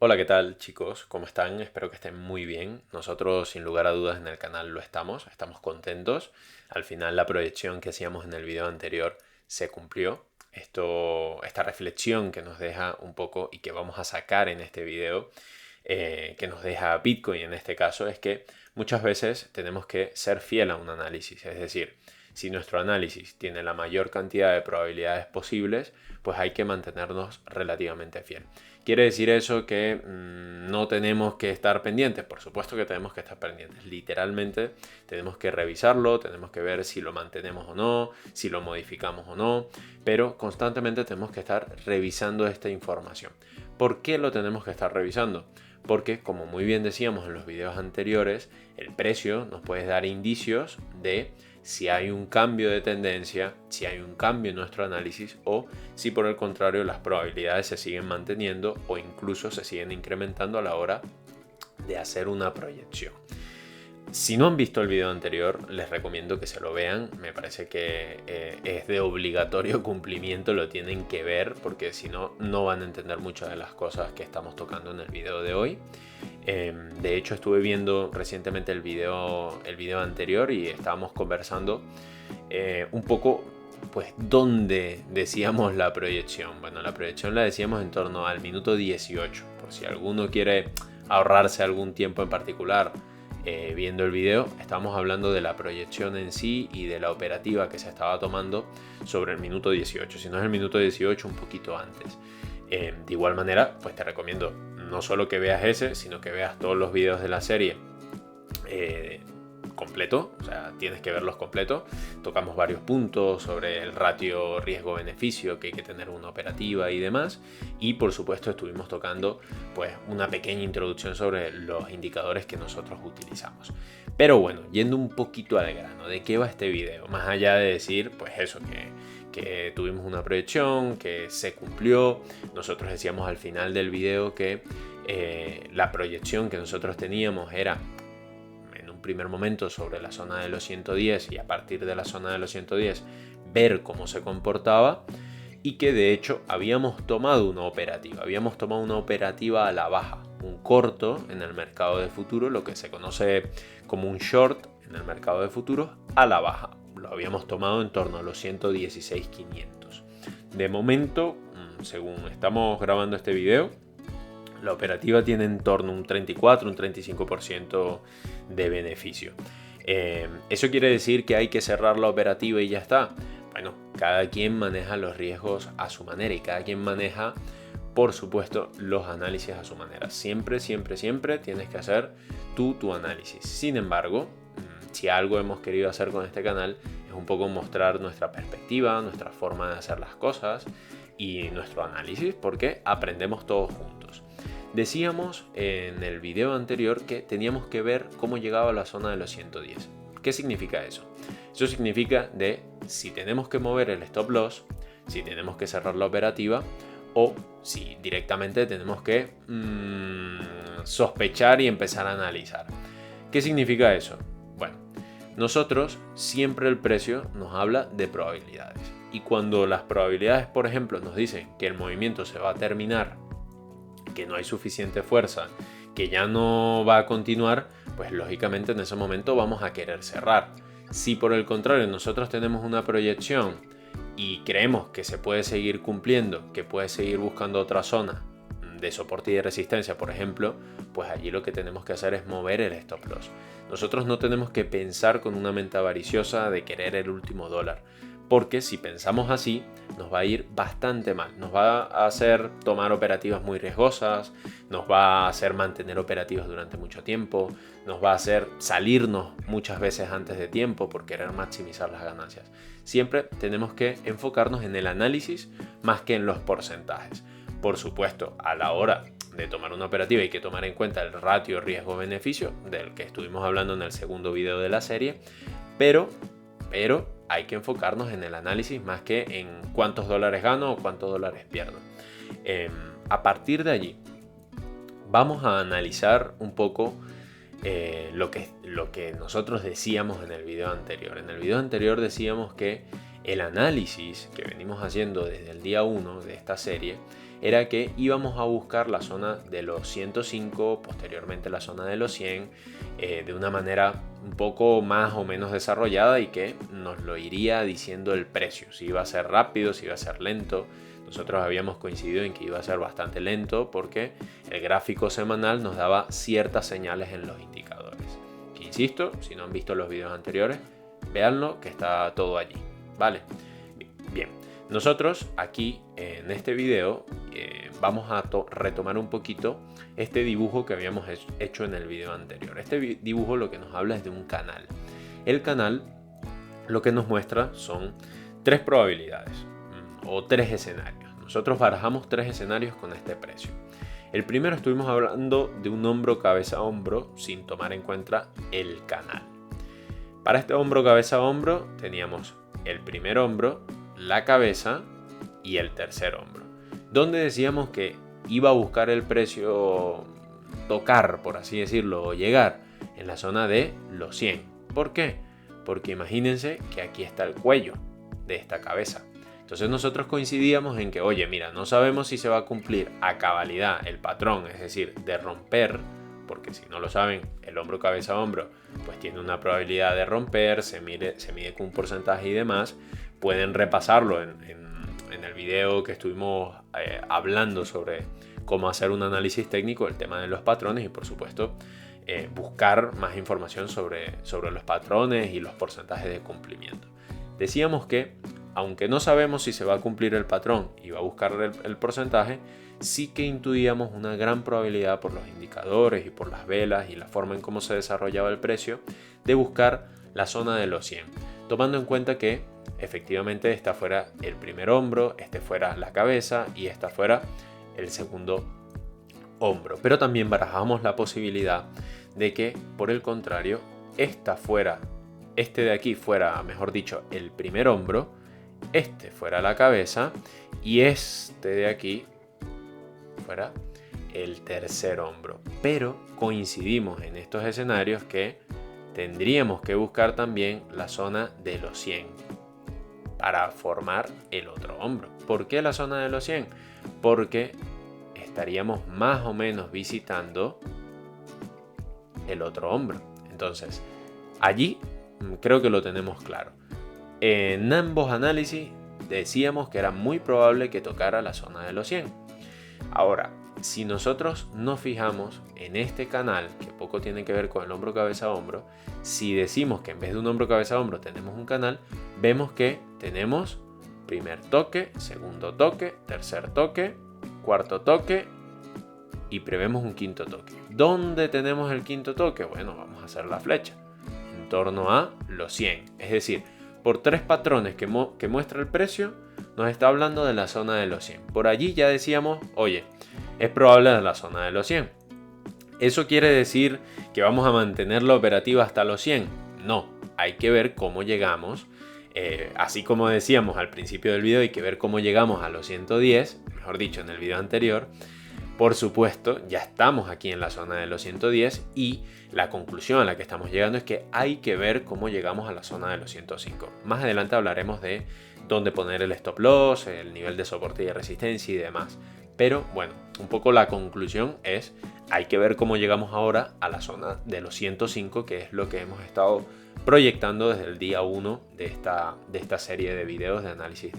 Hola, ¿qué tal chicos? ¿Cómo están? Espero que estén muy bien. Nosotros sin lugar a dudas en el canal lo estamos contentos. Al final la proyección que hacíamos en el video anterior se cumplió. Esta reflexión que nos deja un poco y que vamos a sacar en este video, que nos deja Bitcoin en este caso, es que muchas veces tenemos que ser fiel a un análisis. Es decir, si nuestro análisis tiene la mayor cantidad de probabilidades posibles, pues hay que mantenernos relativamente fiel. ¿Quiere decir eso que no tenemos que estar pendientes? Por supuesto que tenemos que estar pendientes. Literalmente tenemos que revisarlo, tenemos que ver si lo mantenemos o no, si lo modificamos o no, pero constantemente tenemos que estar revisando esta información. ¿Por qué lo tenemos que estar revisando? Porque, como muy bien decíamos en los videos anteriores, el precio nos puede dar indicios de si hay un cambio de tendencia, si hay un cambio en nuestro análisis o si por el contrario las probabilidades se siguen manteniendo o incluso se siguen incrementando a la hora de hacer una proyección. Si no han visto el video anterior, les recomiendo que se lo vean. Me parece que es de obligatorio cumplimiento, lo tienen que ver porque si no, no van a entender muchas de las cosas que estamos tocando en el video de hoy. De hecho, estuve viendo recientemente el video anterior y estábamos conversando un poco, pues, dónde decíamos la proyección. Bueno, la proyección la decíamos en torno al minuto 18, por si alguno quiere ahorrarse algún tiempo en particular. Viendo el video, estábamos hablando de la proyección en sí y de la operativa que se estaba tomando sobre el minuto 18. Si no es el minuto 18, un poquito antes. De igual manera, pues te recomiendo no solo que veas ese, sino que veas todos los videos de la serie completo, o sea, tienes que verlos completos. Tocamos varios puntos sobre el ratio riesgo-beneficio que hay que tener una operativa y demás, y por supuesto estuvimos tocando pues una pequeña introducción sobre los indicadores que nosotros utilizamos. Pero bueno, yendo un poquito al grano, ¿de qué va este video? Más allá de decir pues eso, que tuvimos una proyección, que se cumplió. Nosotros decíamos al final del video que la proyección que nosotros teníamos era primer momento sobre la zona de los 110 y a partir de la zona de los 110 ver cómo se comportaba, y que de hecho habíamos tomado una operativa a la baja, un corto en el mercado de futuros, lo que se conoce como un short en el mercado de futuros a la baja. Lo habíamos tomado en torno a los 116.500. De momento, según estamos grabando este video, la operativa tiene en torno a un 34, un 35% de beneficio. ¿Eso quiere decir que hay que cerrar la operativa y ya está? Bueno, cada quien maneja los riesgos a su manera y cada quien maneja, por supuesto, los análisis a su manera. Siempre tienes que hacer tu análisis. Sin embargo, si algo hemos querido hacer con este canal es un poco mostrar nuestra perspectiva, nuestra forma de hacer las cosas y nuestro análisis, porque aprendemos todos juntos. Decíamos en el video anterior que teníamos que ver cómo llegaba a la zona de los 110. ¿Qué significa eso? Eso significa de si tenemos que mover el stop loss, si tenemos que cerrar la operativa o si directamente tenemos que sospechar y empezar a analizar. ¿Qué significa eso? Bueno, nosotros siempre el precio nos habla de probabilidades. Y cuando las probabilidades, por ejemplo, nos dicen que el movimiento se va a terminar, que no hay suficiente fuerza, que ya no va a continuar, pues lógicamente en ese momento vamos a querer cerrar. Si por el contrario nosotros tenemos una proyección y creemos que se puede seguir cumpliendo, que puede seguir buscando otra zona de soporte y de resistencia, por ejemplo, pues allí lo que tenemos que hacer es mover el stop loss. Nosotros no tenemos que pensar con una mente avariciosa de querer el último dólar, porque si pensamos así nos va a ir bastante mal, nos va a hacer tomar operativas muy riesgosas, nos va a hacer mantener operativas durante mucho tiempo, nos va a hacer salirnos muchas veces antes de tiempo por querer maximizar las ganancias. Siempre tenemos que enfocarnos en el análisis más que en los porcentajes. Por supuesto, a la hora de tomar una operativa hay que tomar en cuenta el ratio riesgo-beneficio del que estuvimos hablando en el segundo video de la serie, pero hay que enfocarnos en el análisis más que en cuántos dólares gano o cuántos dólares pierdo. A partir de allí vamos a analizar un poco lo que nosotros decíamos en el video anterior. En el video anterior decíamos que el análisis que venimos haciendo desde el día 1 de esta serie era que íbamos a buscar la zona de los 105, posteriormente la zona de los 100, de una manera un poco más o menos desarrollada y que nos lo iría diciendo el precio, si iba a ser rápido, si iba a ser lento. Nosotros habíamos coincidido en que iba a ser bastante lento porque el gráfico semanal nos daba ciertas señales en los indicadores. Que insisto, si no han visto los videos anteriores, véanlo, que está todo allí, ¿vale? Bien, nosotros aquí en este video vamos a retomar un poquito este dibujo que habíamos hecho en el video anterior. Este dibujo lo que nos habla es de un canal. El canal lo que nos muestra son tres probabilidades o tres escenarios. Nosotros barajamos tres escenarios con este precio. El primero estuvimos hablando de un hombro cabeza hombro sin tomar en cuenta el canal. Para este hombro cabeza hombro teníamos el primer hombro, la cabeza y el tercer hombro, donde decíamos que iba a buscar el precio tocar, por así decirlo, o llegar en la zona de los 100. ¿Por qué? Porque imagínense que aquí está el cuello de esta cabeza. Entonces nosotros coincidíamos en que, oye, mira, no sabemos si se va a cumplir a cabalidad el patrón, es decir, de romper, porque si no lo saben, el hombro cabeza hombro pues tiene una probabilidad de romper, se mide con un porcentaje y demás. Pueden repasarlo en el video que estuvimos hablando sobre cómo hacer un análisis técnico, el tema de los patrones y por supuesto buscar más información sobre los patrones y los porcentajes de cumplimiento. Decíamos que aunque no sabemos si se va a cumplir el patrón y va a buscar el porcentaje, sí que intuíamos una gran probabilidad por los indicadores y por las velas y la forma en cómo se desarrollaba el precio de buscar la zona de los 100, tomando en cuenta que efectivamente esta fuera el primer hombro, este fuera la cabeza y esta fuera el segundo hombro. Pero también barajamos la posibilidad de que, por el contrario, este de aquí fuera, mejor dicho, el primer hombro, este fuera la cabeza y este de aquí fuera el tercer hombro. Pero coincidimos en estos escenarios que tendríamos que buscar también la zona de los 100 para formar el otro hombro. ¿Por qué la zona de los 100? Porque estaríamos más o menos visitando el otro hombro. Entonces, allí creo que lo tenemos claro. En ambos análisis decíamos que era muy probable que tocara la zona de los 100. Ahora, si nosotros nos fijamos en este canal, que poco tiene que ver con el hombro cabeza hombro, si decimos que en vez de un hombro cabeza hombro tenemos un canal, vemos que tenemos primer toque, segundo toque, tercer toque, cuarto toque y prevemos un quinto toque. ¿Dónde tenemos el quinto toque? Bueno, vamos a hacer la flecha en torno a los 100, es decir, por tres patrones que muestra el precio, nos está hablando de la zona de los 100. Por allí ya decíamos, oye, es probable la zona de los 100. ¿Eso quiere decir que vamos a mantener la operativa hasta los 100? No, hay que ver cómo llegamos. Así como decíamos al principio del video, hay que ver cómo llegamos a los 110, mejor dicho, en el video anterior. Por supuesto, ya estamos aquí en la zona de los 110 y la conclusión a la que estamos llegando es que hay que ver cómo llegamos a la zona de los 105. Más adelante hablaremos de dónde poner el stop loss, el nivel de soporte y de resistencia y demás. Pero bueno, un poco la conclusión es hay que ver cómo llegamos ahora a la zona de los 105, que es lo que hemos estado proyectando desde el día 1 de esta serie de videos de análisis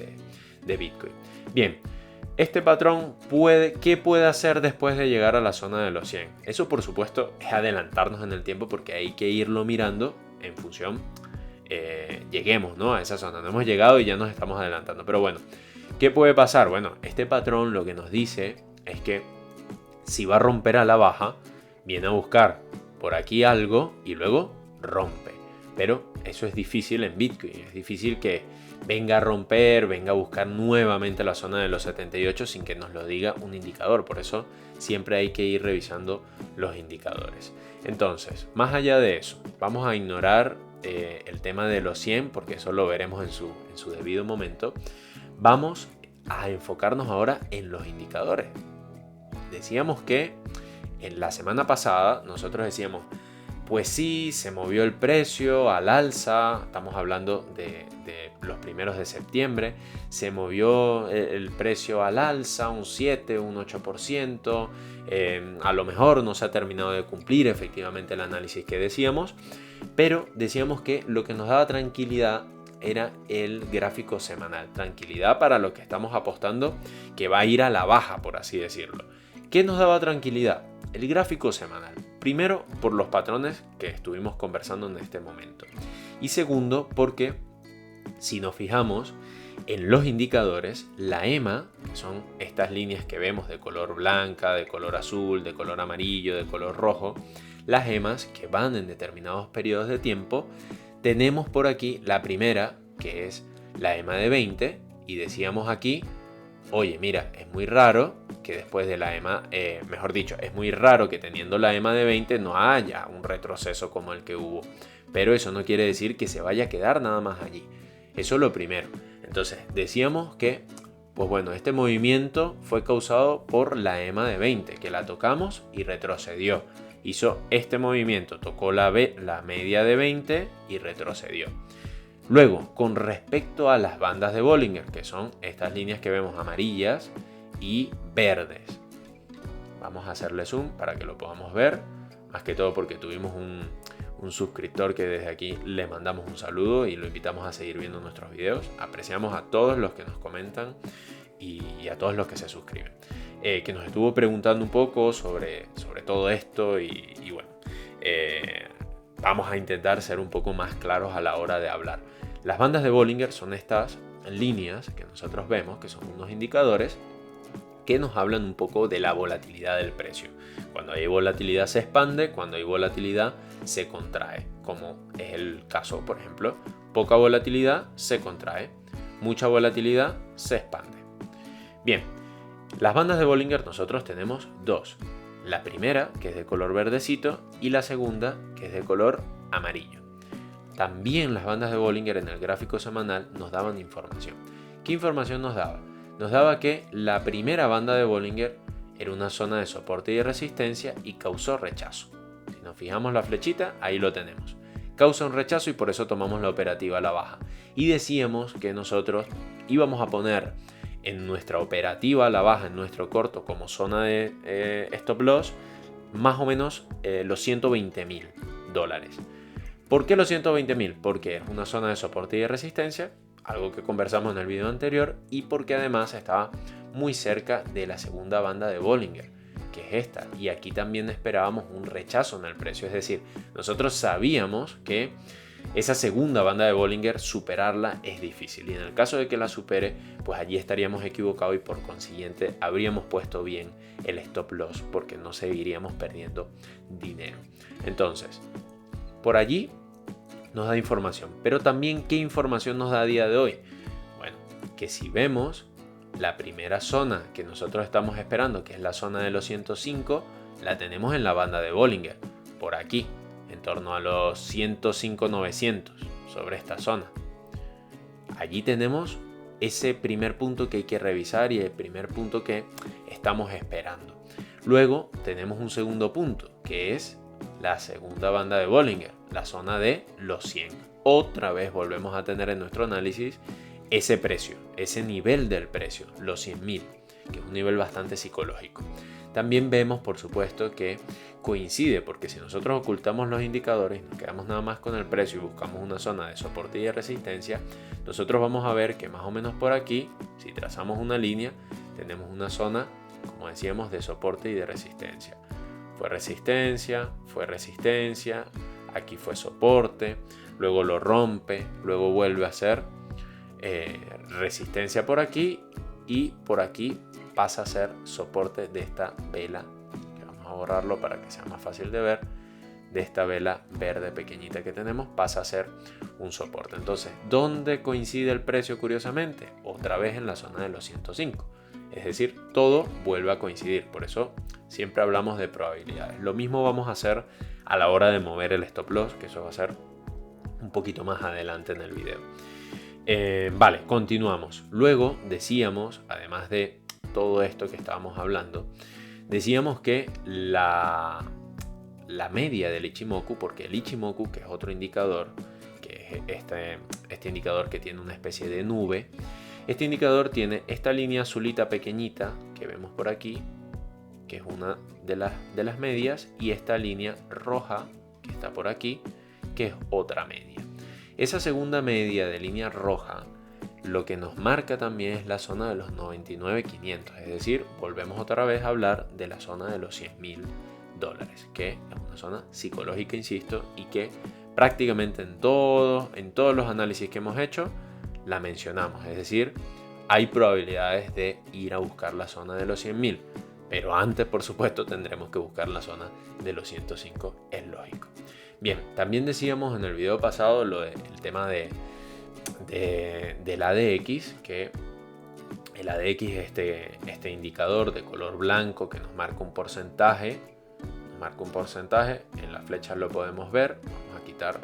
de Bitcoin. Bien. Este patrón, ¿qué puede hacer después de llegar a la zona de los 100? Eso, por supuesto, es adelantarnos en el tiempo porque hay que irlo mirando en función, lleguemos, ¿no?, a esa zona. No hemos llegado y ya nos estamos adelantando. Pero bueno, ¿qué puede pasar? Bueno, este patrón lo que nos dice es que si va a romper a la baja, viene a buscar por aquí algo y luego rompe. Pero eso es difícil en Bitcoin, es difícil que venga a romper, venga a buscar nuevamente la zona de los 78 sin que nos lo diga un indicador. Por eso siempre hay que ir revisando los indicadores. Entonces, más allá de eso, vamos a ignorar el tema de los 100 porque eso lo veremos en su debido momento. Vamos a enfocarnos ahora en los indicadores. Decíamos que en la semana pasada nosotros decíamos, pues sí, se movió el precio al alza. Estamos hablando de los primeros de septiembre, se movió el precio al alza un 7, un 8%, a lo mejor no se ha terminado de cumplir efectivamente el análisis que decíamos, pero decíamos que lo que nos daba tranquilidad era el gráfico semanal, tranquilidad para los que estamos apostando que va a ir a la baja, por así decirlo. ¿Qué nos daba tranquilidad? El gráfico semanal. Primero, por los patrones que estuvimos conversando en este momento. Y segundo, porque si nos fijamos en los indicadores, la EMA, que son estas líneas que vemos de color blanca, de color azul, de color amarillo, de color rojo, las EMAs que van en determinados periodos de tiempo, tenemos por aquí la primera, que es la EMA de 20, y decíamos aquí, oye, mira, es muy raro que después de la EMA, mejor dicho, es muy raro que teniendo la EMA de 20 no haya un retroceso como el que hubo. Pero eso no quiere decir que se vaya a quedar nada más allí. Eso es lo primero. Entonces, decíamos que, pues bueno, este movimiento fue causado por la EMA de 20, que la tocamos y retrocedió. Hizo este movimiento, tocó la media de 20 y retrocedió. Luego, con respecto a las bandas de Bollinger, que son estas líneas que vemos amarillas y verdes. Vamos a hacerle zoom para que lo podamos ver, más que todo porque tuvimos un suscriptor que desde aquí le mandamos un saludo y lo invitamos a seguir viendo nuestros videos. Apreciamos a todos los que nos comentan y a todos los que se suscriben. Que nos estuvo preguntando un poco sobre todo esto y bueno, vamos a intentar ser un poco más claros a la hora de hablar. Las bandas de Bollinger son estas líneas que nosotros vemos, que son unos indicadores que nos hablan un poco de la volatilidad del precio. Cuando hay volatilidad se expande, cuando hay volatilidad se contrae, como es el caso, por ejemplo, poca volatilidad se contrae, mucha volatilidad se expande. Bien, las bandas de Bollinger nosotros tenemos dos. La primera, que es de color verdecito, y la segunda, que es de color amarillo. También las bandas de Bollinger en el gráfico semanal nos daban información. ¿Qué información nos daba? Nos daba que la primera banda de Bollinger era una zona de soporte y de resistencia y causó rechazo. Si nos fijamos la flechita, ahí lo tenemos. Causa un rechazo y por eso tomamos la operativa a la baja. Y decíamos que nosotros íbamos a poner en nuestra operativa a la baja, en nuestro corto, como zona de stop loss, más o menos los $120.000. ¿Por qué los 120.000? Porque es una zona de soporte y de resistencia, algo que conversamos en el video anterior, y porque además estaba muy cerca de la segunda banda de Bollinger, que es esta, y aquí también esperábamos un rechazo en el precio, es decir, nosotros sabíamos que esa segunda banda de Bollinger superarla es difícil, y en el caso de que la supere, pues allí estaríamos equivocados y por consiguiente habríamos puesto bien el stop loss porque no seguiríamos perdiendo dinero. Entonces, por allí nos da información, pero también ¿qué información nos da a día de hoy? Bueno, que si vemos la primera zona que nosotros estamos esperando, que es la zona de los 105, la tenemos en la banda de Bollinger, por aquí, en torno a los 105.900, sobre esta zona. Allí tenemos ese primer punto que hay que revisar y el primer punto que estamos esperando. Luego tenemos un segundo punto, que es la segunda banda de Bollinger, la zona de los 100. Otra vez volvemos a tener en nuestro análisis ese precio, ese nivel del precio, los 100.000, que es un nivel bastante psicológico. También vemos, por supuesto, que coincide, porque si nosotros ocultamos los indicadores y nos quedamos nada más con el precio y buscamos una zona de soporte y de resistencia, nosotros vamos a ver que más o menos por aquí, si trazamos una línea, tenemos una zona, como decíamos, de soporte y de resistencia. Fue resistencia, aquí fue soporte, luego lo rompe, luego vuelve a ser resistencia por aquí y por aquí pasa a ser soporte de esta vela, que vamos a borrarlo para que sea más fácil de ver, de esta vela verde pequeñita que tenemos, pasa a ser un soporte. Entonces, ¿dónde coincide el precio curiosamente? Otra vez en la zona de los 105. Es decir, todo vuelve a coincidir, por eso siempre hablamos de probabilidades. Lo mismo vamos a hacer a la hora de mover el stop loss, que eso va a ser un poquito más adelante en el video. Vale, continuamos. Luego decíamos, además de todo esto que estábamos hablando, decíamos que la media del Ichimoku, porque el Ichimoku, que es otro indicador, que que es este indicador que tiene una especie de nube. Este indicador tiene esta línea azulita pequeñita que vemos por aquí, que es una de las medias, y esta línea roja que está por aquí, que es otra media. Esa segunda media de línea roja lo que nos marca también es la zona de los 99.500, es decir, volvemos otra vez a hablar de la zona de los $100.000, que es una zona psicológica, insisto, y que prácticamente en todos los análisis que hemos hecho la mencionamos, es decir, hay probabilidades de ir a buscar la zona de los 100.000, pero antes, por supuesto, tendremos que buscar la zona de los 105, es lógico. Bien, también decíamos en el video pasado el tema del ADX, que el ADX es este indicador de color blanco que nos marca un porcentaje. En las flechas lo podemos ver. Vamos a quitar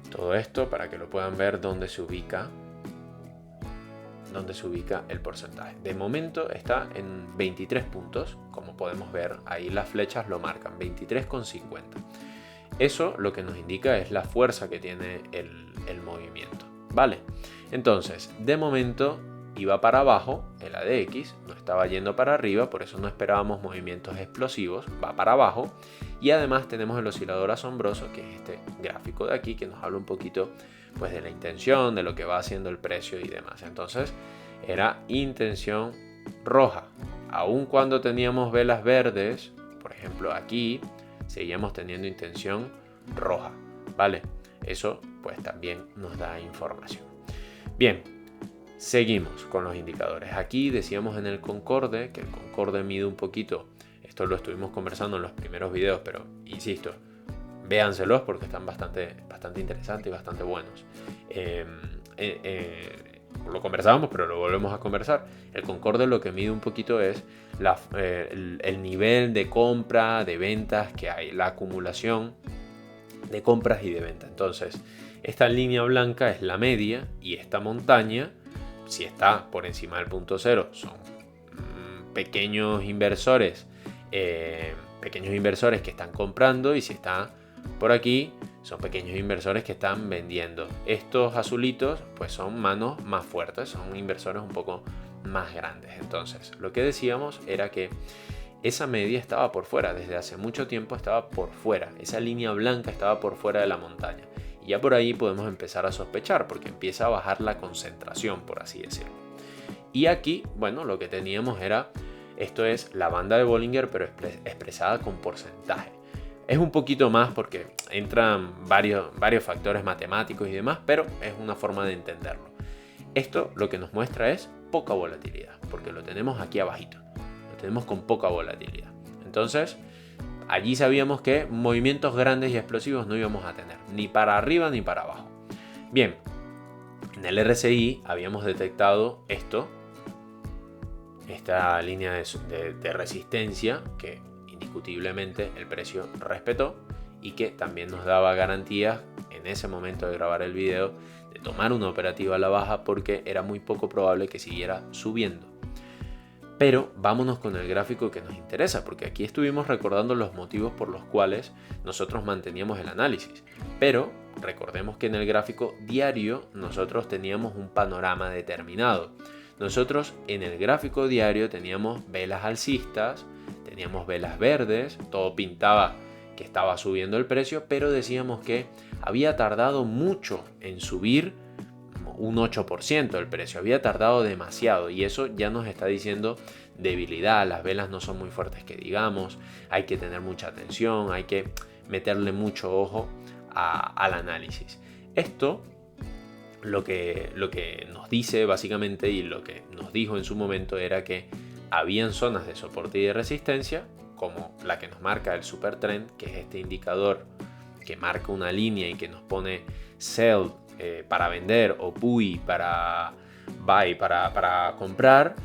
todo esto para que lo puedan ver dónde se ubica el porcentaje. De momento está en 23 puntos, como podemos ver ahí las flechas lo marcan, 23,50. Eso lo que nos indica es la fuerza que tiene el movimiento, ¿vale? Entonces, de momento iba para abajo el ADX, no estaba yendo para arriba, por eso no esperábamos movimientos explosivos, va para abajo. Y además tenemos el oscilador asombroso, que es este gráfico de aquí, que nos habla un poquito pues de la intención, de lo que va haciendo el precio y demás. Entonces era intención roja, aun cuando teníamos velas verdes, por ejemplo aquí, seguíamos teniendo intención roja, ¿vale? Eso pues también nos da información. Bien, seguimos con los indicadores. Aquí decíamos en el Concorde, que el Concorde mide un poquito, esto lo estuvimos conversando en los primeros videos, pero insisto, véanselos porque están bastante interesantes y bastante buenos. Lo conversábamos, pero lo volvemos a conversar. El Concorde lo que mide un poquito es el nivel de compra, de ventas que hay, la acumulación de compras y de ventas. Entonces, esta línea blanca es la media y esta montaña, si está por encima del punto cero, son pequeños inversores que están comprando, y si está por aquí son pequeños inversores que están vendiendo. Estos azulitos pues son manos más fuertes, son inversores un poco más grandes. Entonces lo que decíamos era que esa media estaba por fuera, desde hace mucho tiempo estaba por fuera, esa línea blanca estaba por fuera de la montaña, y ya por ahí podemos empezar a sospechar porque empieza a bajar la concentración, por así decirlo. Y aquí, bueno, lo que teníamos era, esto es la banda de Bollinger, pero expresada con porcentaje. Es un poquito más porque entran varios factores matemáticos y demás, pero es una forma de entenderlo. Esto lo que nos muestra es poca volatilidad, porque lo tenemos aquí abajito, lo tenemos con poca volatilidad. Entonces, allí sabíamos que movimientos grandes y explosivos no íbamos a tener, ni para arriba ni para abajo. Bien, en el RSI habíamos detectado esta línea de resistencia que indiscutiblemente el precio respetó, y que también nos daba garantías en ese momento de grabar el video de tomar una operativa a la baja, porque era muy poco probable que siguiera subiendo. Pero vámonos con el gráfico que nos interesa, porque aquí estuvimos recordando los motivos por los cuales nosotros manteníamos el análisis, pero recordemos que en el gráfico diario nosotros teníamos un panorama determinado. Nosotros en el gráfico diario teníamos velas alcistas, teníamos velas verdes, todo pintaba que estaba subiendo el precio, pero decíamos que había tardado mucho en subir un 8% el precio, había tardado demasiado, y eso ya nos está diciendo debilidad, las velas no son muy fuertes que digamos, hay que tener mucha atención, hay que meterle mucho ojo al análisis. Esto lo que nos dice básicamente, y lo que nos dijo en su momento, era que habían zonas de soporte y de resistencia, como la que nos marca el Super Trend, que es este indicador que marca una línea y que nos pone sell para vender, o buy para buy, para comprar,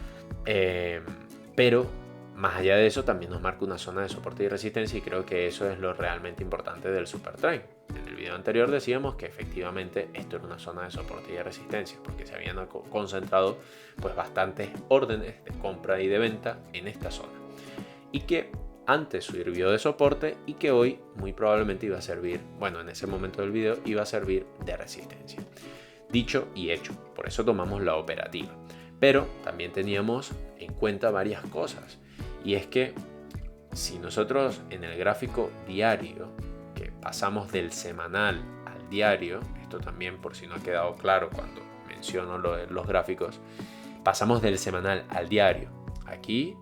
pero más allá de eso también nos marca una zona de soporte y resistencia, y creo que eso es lo realmente importante del Super Trend. En el video anterior decíamos que efectivamente esto era una zona de soporte y de resistencia, porque se habían concentrado pues bastantes órdenes de compra y de venta en esta zona, y que antes sirvió de soporte y que hoy muy probablemente iba a servir, bueno, en ese momento del video iba a servir de resistencia. Dicho y hecho, por eso tomamos la operativa. Pero también teníamos en cuenta varias cosas, y es que si nosotros en el gráfico diario, que pasamos del semanal al diario, esto también por si no ha quedado claro cuando menciono los gráficos, pasamos del semanal al diario. Aquí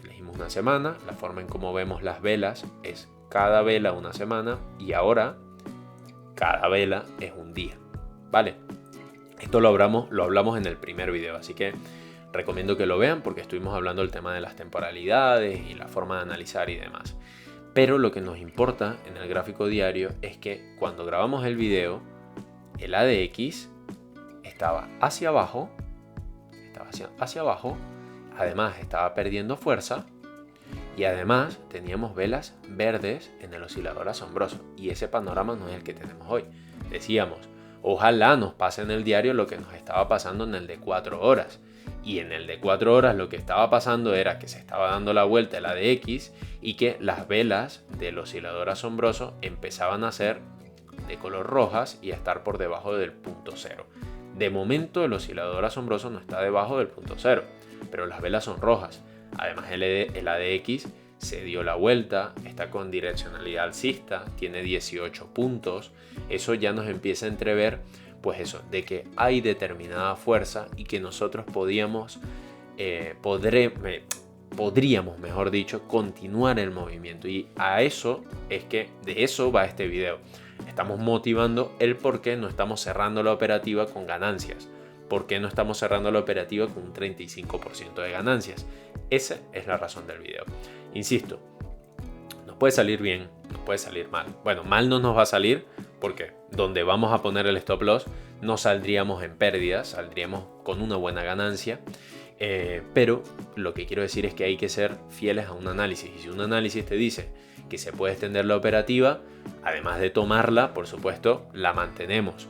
elegimos una semana, la forma en cómo vemos las velas es cada vela una semana y ahora cada vela es un día, ¿vale? Esto lo hablamos en el primer video, así que recomiendo que lo vean porque estuvimos hablando del tema de las temporalidades y la forma de analizar y demás. Pero lo que nos importa en el gráfico diario es que cuando grabamos el video, el ADX estaba hacia abajo, además estaba perdiendo fuerza y además teníamos velas verdes en el oscilador asombroso y ese panorama no es el que tenemos hoy. Decíamos, ojalá nos pase en el diario lo que nos estaba pasando en el de 4 horas. Y en el de 4 horas lo que estaba pasando era que se estaba dando la vuelta el ADX y que las velas del oscilador asombroso empezaban a ser de color rojas y a estar por debajo del punto cero. De momento el oscilador asombroso no está debajo del punto cero, pero las velas son rojas. Además el ADX se dio la vuelta, está con direccionalidad alcista, tiene 18 puntos. Eso ya nos empieza a entrever, pues eso, de que hay determinada fuerza y que nosotros podríamos, mejor dicho, continuar el movimiento. Y a eso es que de eso va este video. Estamos motivando el por qué no estamos cerrando la operativa con ganancias. ¿Por qué no estamos cerrando la operativa con un 35% de ganancias? Esa es la razón del video. Insisto, nos puede salir bien, nos puede salir mal. Bueno, mal no nos va a salir porque donde vamos a poner el stop loss no saldríamos en pérdidas, saldríamos con una buena ganancia. Pero lo que quiero decir es que hay que ser fieles a un análisis. Y si un análisis te dice que se puede extender la operativa, además de tomarla, por supuesto, la mantenemos.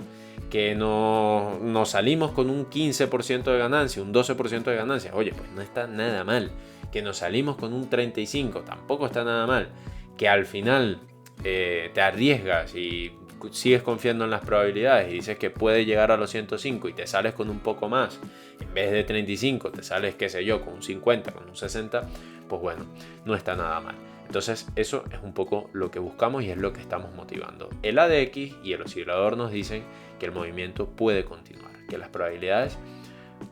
Que nos salimos con un 15% de ganancia, un 12% de ganancia, oye, pues no está nada mal. Que nos salimos con un 35%, tampoco está nada mal. Que al final te arriesgas y sigues confiando en las probabilidades y dices que puede llegar a los 105 y te sales con un poco más, en vez de 35 te sales, qué sé yo, con un 50, con un 60, pues bueno, no está nada mal. Entonces eso es un poco lo que buscamos y es lo que estamos motivando. El ADX y el oscilador nos dicen que el movimiento puede continuar, que las probabilidades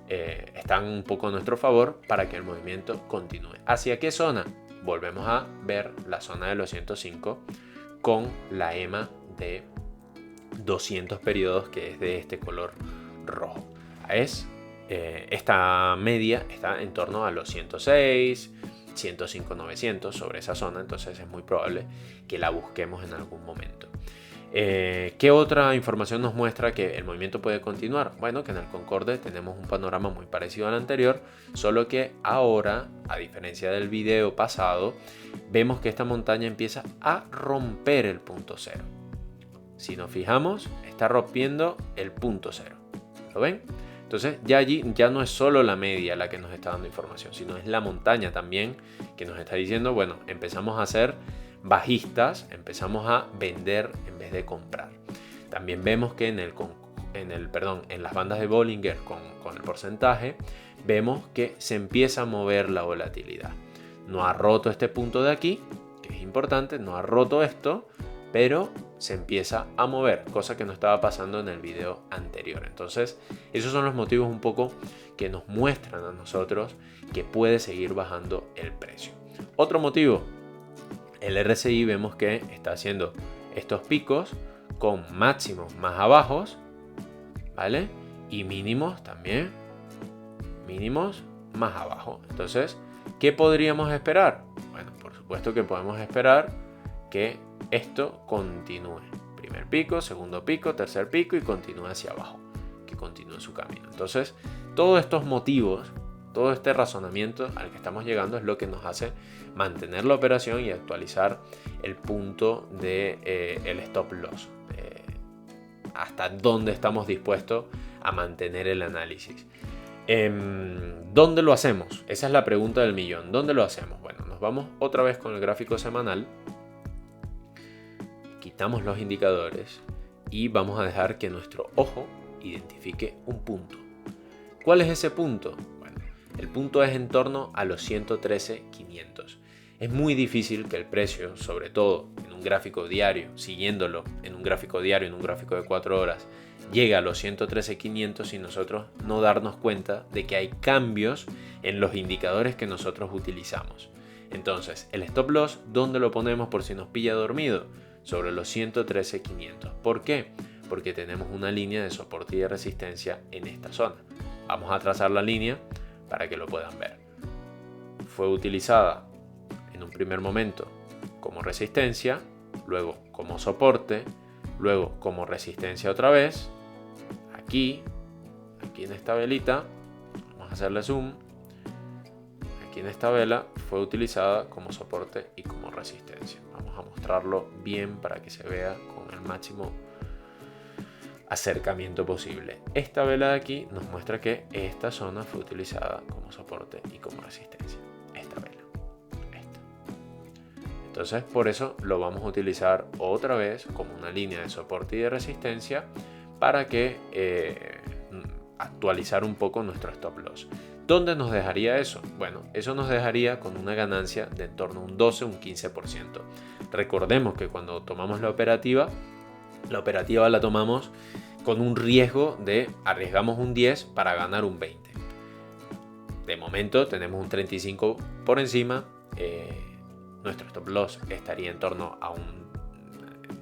están un poco a nuestro favor para que el movimiento continúe. ¿Hacia qué zona? Volvemos a ver la zona de los 105 con la EMA de 200 periodos que es de este color rojo. Esta media está en torno a los 106, 105, 900 sobre esa zona, entonces es muy probable que la busquemos en algún momento. ¿Qué otra información nos muestra que el movimiento puede continuar? Bueno, que en el Concorde tenemos un panorama muy parecido al anterior, solo que ahora, a diferencia del video pasado, vemos que esta montaña empieza a romper el punto cero. Si nos fijamos, está rompiendo el punto cero. ¿Lo ven? Entonces ya allí ya no es solo la media la que nos está dando información, sino es la montaña también que nos está diciendo, bueno, empezamos a ser bajistas, empezamos a vender en vez de comprar. También vemos que en las bandas de Bollinger con el porcentaje, vemos que se empieza a mover la volatilidad. No ha roto este punto de aquí, que es importante, no ha roto esto, pero se empieza a mover, cosa que no estaba pasando en el video anterior. Entonces, esos son los motivos un poco que nos muestran a nosotros que puede seguir bajando el precio. Otro motivo, el RSI vemos que está haciendo estos picos con máximos más abajos, ¿vale? Y mínimos también, mínimos más abajo. Entonces, ¿qué podríamos esperar? Bueno, por supuesto que podemos esperar que esto continúe. Primer pico, segundo pico, tercer pico y continúe hacia abajo. Que continúe su camino. Entonces, todos estos motivos, todo este razonamiento al que estamos llegando es lo que nos hace mantener la operación y actualizar el punto de el stop loss. Hasta dónde estamos dispuestos a mantener el análisis. ¿Dónde lo hacemos? Esa es la pregunta del millón. ¿Dónde lo hacemos? Bueno, Nos vamos otra vez con el gráfico semanal, quitamos los indicadores y vamos a dejar que nuestro ojo identifique un punto. ¿Cuál es ese punto? Bueno, el punto es en torno a los 113.500. Es muy difícil que el precio, sobre todo en un gráfico diario, siguiéndolo en un gráfico diario, en un gráfico de 4 horas, llegue a los 113.500 y nosotros no darnos cuenta de que hay cambios en los indicadores que nosotros utilizamos. Entonces, el stop loss, ¿dónde lo ponemos por si nos pilla dormido? Sobre los 113.500. ¿Por qué? Porque tenemos una línea de soporte y de resistencia en esta zona. Vamos a trazar la línea para que lo puedan ver. Fue utilizada en un primer momento como resistencia, luego como soporte, luego como resistencia otra vez, aquí en esta velita, vamos a hacerle zoom, aquí en esta vela fue utilizada como soporte y como resistencia. Vamos a mostrarlo bien para que se vea con el máximo acercamiento posible. Esta vela de aquí nos muestra que esta zona fue utilizada como soporte y como resistencia. Esta vela. Esta. Entonces, por eso lo vamos a utilizar otra vez como una línea de soporte y de resistencia para que actualizar un poco nuestro stop loss. ¿Dónde nos dejaría eso? Bueno, eso nos dejaría con una ganancia de en torno a un 12, un 15%. Recordemos que cuando tomamos la operativa la tomamos con un riesgo de arriesgamos un 10 para ganar un 20. De momento tenemos un 35 por encima. Nuestro stop loss estaría en torno a un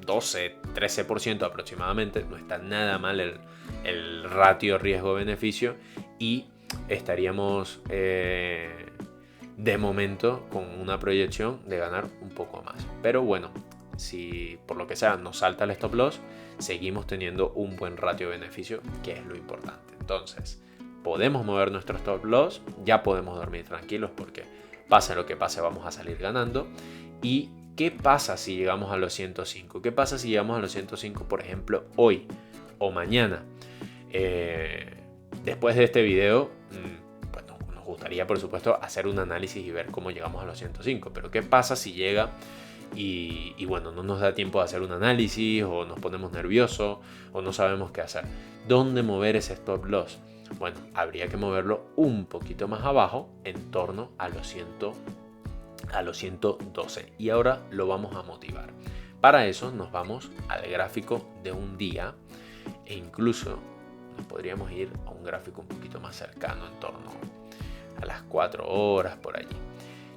12-13% aproximadamente. No está nada mal el ratio riesgo-beneficio y estaríamos de momento con una proyección de ganar un poco más. Pero bueno, si por lo que sea nos salta el stop loss, seguimos teniendo un buen ratio beneficio, que es lo importante. Entonces, podemos mover nuestro stop loss, ya podemos dormir tranquilos porque pase lo que pase vamos a salir ganando. ¿Y qué pasa si llegamos a los 105? ¿Qué pasa si llegamos a los 105, por ejemplo, hoy o mañana? Después de este video, bueno, nos gustaría por supuesto hacer un análisis y ver cómo llegamos a los 105, pero ¿qué pasa si llega y bueno, no nos da tiempo de hacer un análisis o nos ponemos nerviosos o no sabemos qué hacer? ¿Dónde mover ese stop loss? Bueno, habría que moverlo un poquito más abajo, en torno a los 112. Y ahora lo vamos a motivar. Para eso nos vamos al gráfico de un día e incluso nos podríamos ir a un gráfico un poquito más cercano, en torno a las 4 horas por allí.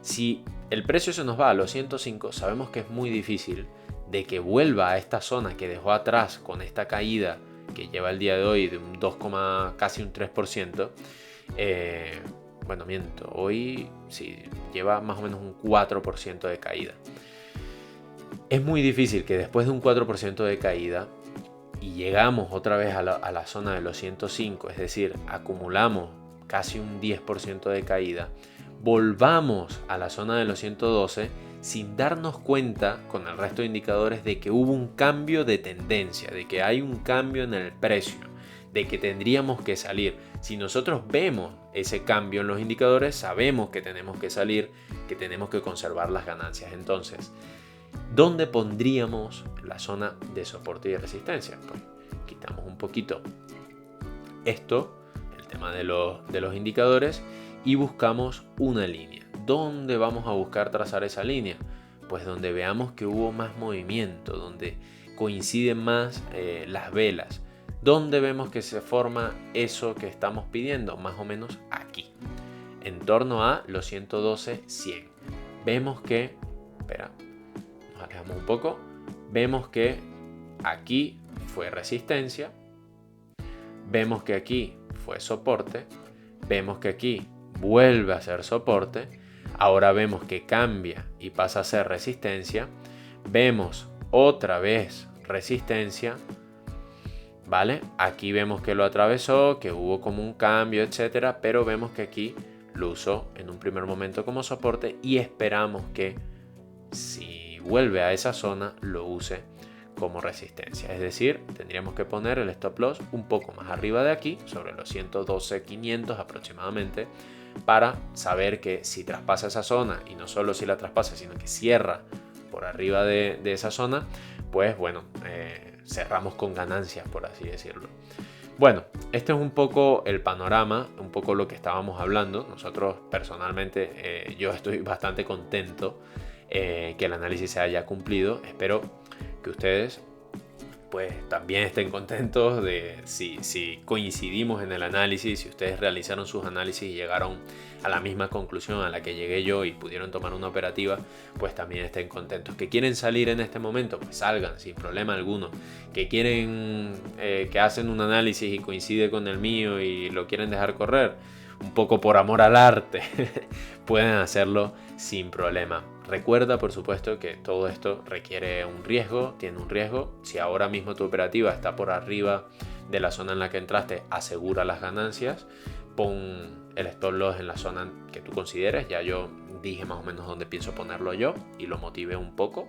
Si el precio se nos va a los 105, sabemos que es muy difícil de que vuelva a esta zona que dejó atrás con esta caída que lleva el día de hoy de un 2, casi un 3%. Bueno, miento, hoy sí lleva más o menos un 4% de caída. Es muy difícil que después de un 4% de caída y llegamos otra vez a la zona de los 105, es decir, acumulamos casi un 10% de caída, volvamos a la zona de los 112 sin darnos cuenta con el resto de indicadores de que hubo un cambio de tendencia, de que hay un cambio en el precio, de que tendríamos que salir. Si nosotros vemos ese cambio en los indicadores, sabemos que tenemos que salir, que tenemos que conservar las ganancias. Entonces, ¿dónde pondríamos la zona de soporte y de resistencia? Pues quitamos un poquito esto, el tema de los indicadores, y buscamos una línea. ¿Dónde vamos a buscar trazar esa línea? Pues donde veamos que hubo más movimiento, donde coinciden más las velas. ¿Dónde vemos que se forma eso que estamos pidiendo? Más o menos aquí, en torno a los 112.100. Vemos que, espera, nos alejamos un poco, vemos que aquí fue resistencia, vemos que aquí fue soporte, vemos que aquí vuelve a ser soporte, ahora vemos que cambia y pasa a ser resistencia, vemos otra vez resistencia, ¿vale? Aquí vemos que lo atravesó, que hubo como un cambio, etcétera, pero vemos que aquí lo usó en un primer momento como soporte y esperamos que si vuelve a esa zona lo use como resistencia. Es decir, tendríamos que poner el stop loss un poco más arriba de aquí, sobre los 112.500 aproximadamente, para saber que si traspasa esa zona, y no solo si la traspasa, sino que cierra por arriba de esa zona, pues bueno, cerramos con ganancias, por así decirlo. Bueno, este es un poco el panorama, un poco lo que estábamos hablando. Nosotros personalmente, yo estoy bastante contento que el análisis se haya cumplido. Espero que ustedes pues también estén contentos de si coincidimos en el análisis, si ustedes realizaron sus análisis y llegaron a la misma conclusión a la que llegué yo y pudieron tomar una operativa, pues también estén contentos. Que quieren salir en este momento, pues salgan sin problema alguno. Que quieren, que hacen un análisis y coincide con el mío y lo quieren dejar correr, un poco por amor al arte, pueden hacerlo sin problema. Recuerda, por supuesto, que todo esto requiere un riesgo, tiene un riesgo. Si ahora mismo tu operativa está por arriba de la zona en la que entraste, asegura las ganancias. Pon el stop loss en la zona que tú consideres. Ya yo dije más o menos dónde pienso ponerlo yo y lo motivé un poco.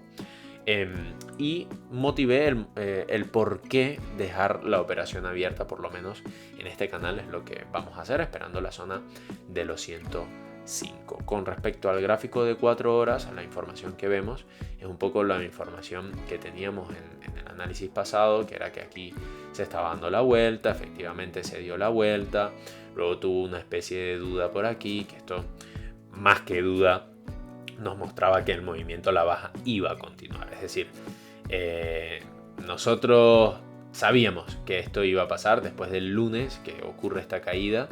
Y motivé el por qué dejar la operación abierta, por lo menos en este canal es lo que vamos a hacer, esperando la zona de los 105. Con respecto al gráfico de 4 horas, la información que vemos es un poco la información que teníamos en el análisis pasado, que era que aquí se estaba dando la vuelta, efectivamente se dio la vuelta, luego tuvo una especie de duda por aquí, que esto más que duda nos mostraba que el movimiento a la baja iba a continuar. Es decir, nosotros sabíamos que esto iba a pasar después del lunes que ocurre esta caída.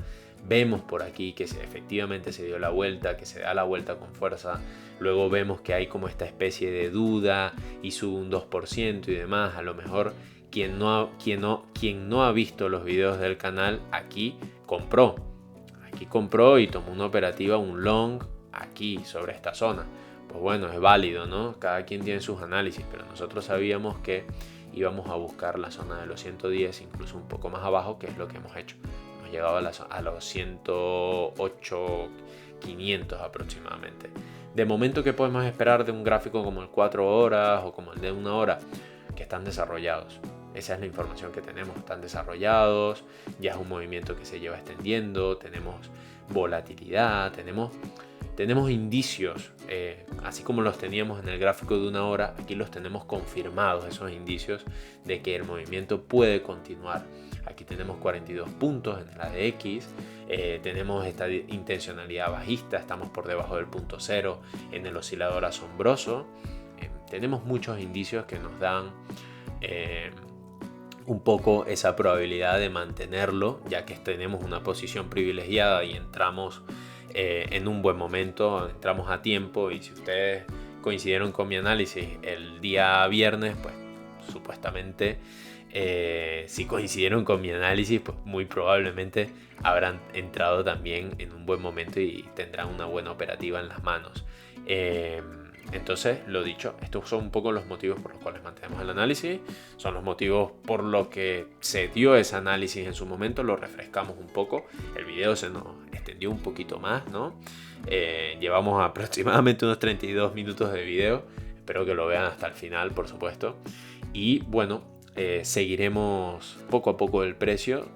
Vemos por aquí que efectivamente se dio la vuelta, que se da la vuelta con fuerza. Luego vemos que hay como esta especie de duda y sube un 2% y demás. A lo mejor quien no ha visto los videos del canal aquí compró. Aquí compró y tomó una operativa, un long, aquí sobre esta zona. Pues bueno, es válido, ¿no? Cada quien tiene sus análisis, pero nosotros sabíamos que íbamos a buscar la zona de los 110, incluso un poco más abajo, que es lo que hemos hecho. Hemos llegado a los 108.500 aproximadamente. De momento, ¿qué podemos esperar de un gráfico como el 4 horas o como el de 1 hora? Que están desarrollados. Esa es la información que tenemos, están desarrollados, ya es un movimiento que se lleva extendiendo, tenemos volatilidad, tenemos indicios, así como los teníamos en el gráfico de 1 hora, aquí los tenemos confirmados, esos indicios de que el movimiento puede continuar. Aquí tenemos 42 puntos en la de X, tenemos esta intencionalidad bajista, estamos por debajo del punto cero en el oscilador asombroso. Tenemos muchos indicios que nos dan un poco esa probabilidad de mantenerlo, ya que tenemos una posición privilegiada y entramos en un buen momento, entramos a tiempo. Y si ustedes coincidieron con mi análisis el día viernes, pues supuestamente si coincidieron con mi análisis, pues muy probablemente habrán entrado también en un buen momento y tendrán una buena operativa en las manos. Entonces, lo dicho, estos son un poco los motivos por los cuales mantenemos el análisis, son los motivos por los que se dio ese análisis en su momento, lo refrescamos un poco, el video se nos extendió un poquito más, ¿no? Llevamos aproximadamente unos 32 minutos de video, espero que lo vean hasta el final, por supuesto, y bueno, seguiremos poco a poco el precio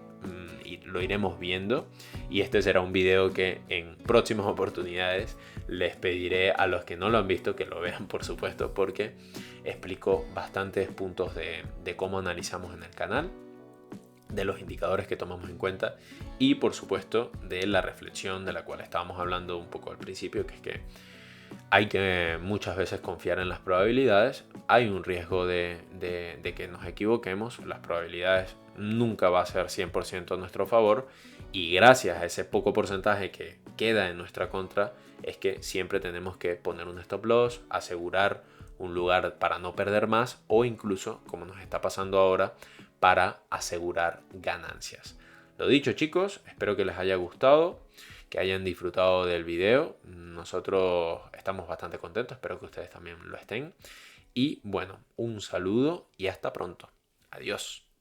y lo iremos viendo, y este será un video que en próximas oportunidades les pediré a los que no lo han visto que lo vean, por supuesto, porque explico bastantes puntos de cómo analizamos en el canal, de los indicadores que tomamos en cuenta y por supuesto de la reflexión de la cual estábamos hablando un poco al principio, que es que hay que muchas veces confiar en las probabilidades, hay un riesgo de que nos equivoquemos, las probabilidades nunca va a ser 100% a nuestro favor, y gracias a ese poco porcentaje que queda en nuestra contra es que siempre tenemos que poner un stop loss, asegurar un lugar para no perder más, o incluso, como nos está pasando ahora, para asegurar ganancias. Lo dicho, chicos, espero que les haya gustado, que hayan disfrutado del video. Nosotros estamos bastante contentos, espero que ustedes también lo estén. Y bueno, un saludo y hasta pronto. Adiós.